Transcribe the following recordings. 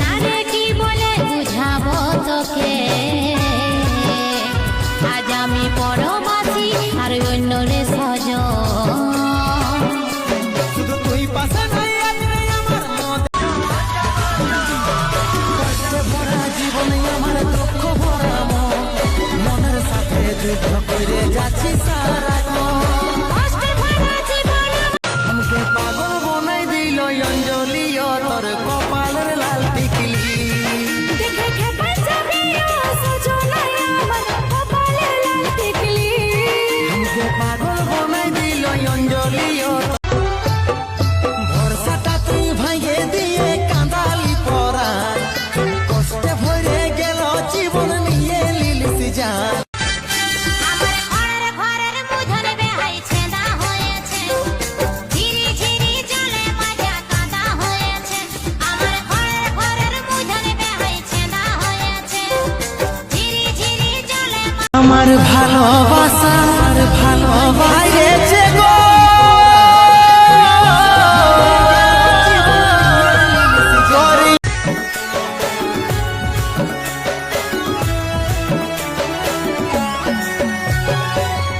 না রে কি বলে বুঝাবো তোকে, আজ আমি পরবাসী আর অন্য রে সজন। শুধু তুই পাশে নাই আজ নেই আমার কষ্টে ভরা জীবনে আমার দুঃখ ভরা মনের সাথে যুদ্ধ করে যাচ্ছি সারাক্ষণ। আমাকে পাগল বনাই দিল অঞ্জলি তোর কপালের লাল টিকলি। আমাকে পাগল বনাই দিল অঞ্জলি ভরসাটা তুই ভাঙে দিয়ে কাঁদালি পরায়, কষ্টে ভরে গেল জীবন নিয়ে লিলিস জান। আমার ভালোবাসার ভালোবাসেছে গো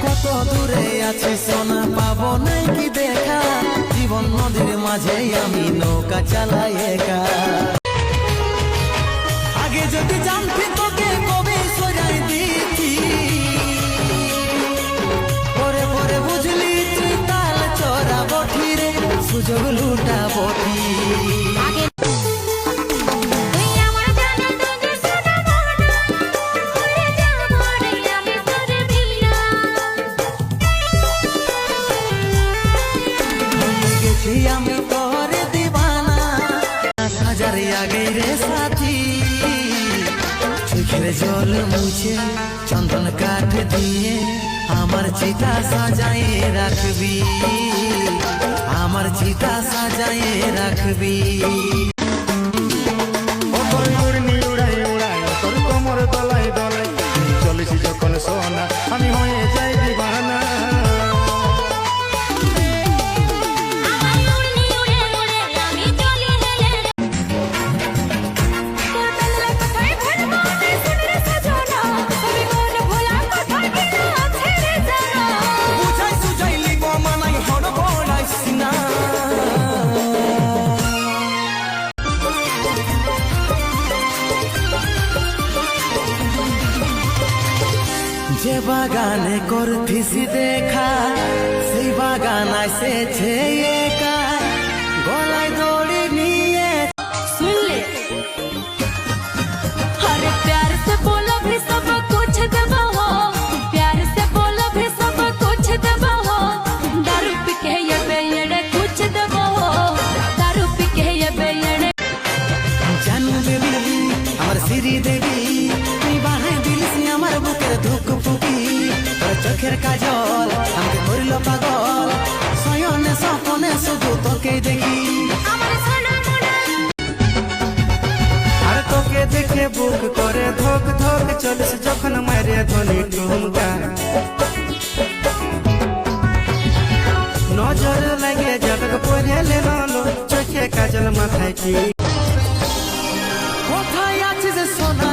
কত দূরে আছি সোনা পাবো নাই কি দেখা, জীবন নদীর মাঝে আমি নৌকা চালাই একা। আগে যদি জানতি তোকে কবে সজাই দিতি, পরে পরে বুঝলি তুই তাল চড়া বঠি রে সুযোগ লুটা বঠি। গেছি আমি তোর দিবানা হাজার আগে রে সাথী, চোখের জল মুছে চন্দন কাঠ দিয়ে আমার চিতা সাজায়ে রাখবি, আমার চিতা সাজায়ে রাখবি। তোর কোমর দলাই দলাই চলেছি যখন সোনা আমি হয়ে যাই দিবানা। বুঝাই সুঝাইলি গো মানাই হন বড়াইস না। যে বাগানে করতিস দেখা সেই বাগান এসেছে একা, গলায় দড়ি নিয়ে सुनले हर प्यार से बोलो भी सब कुछ दबा हो, प्यार से बोलो भी सब कुछ दबा हो, दारू पी के ये बेयड़े कुछ दबा हो, दारू पी के ये बेयड़े। জানু দেবী আমার শ্রী দেবী, তুই বানাই দিলিস আমার বুকের ধুক ফুকি, তোর চোখের কাজল আমাকে করলো পাগল, শয়নে স্বপনে শুধু তোকে দেখি। আর তোকে দেখে বুক করে ধক ধক চলিস যখন মারে ধনি টুমকা, নজর লাগে যাবে পরে লেলো চোখে কাজল মাথায় কি। কোথায় আছিস সোনা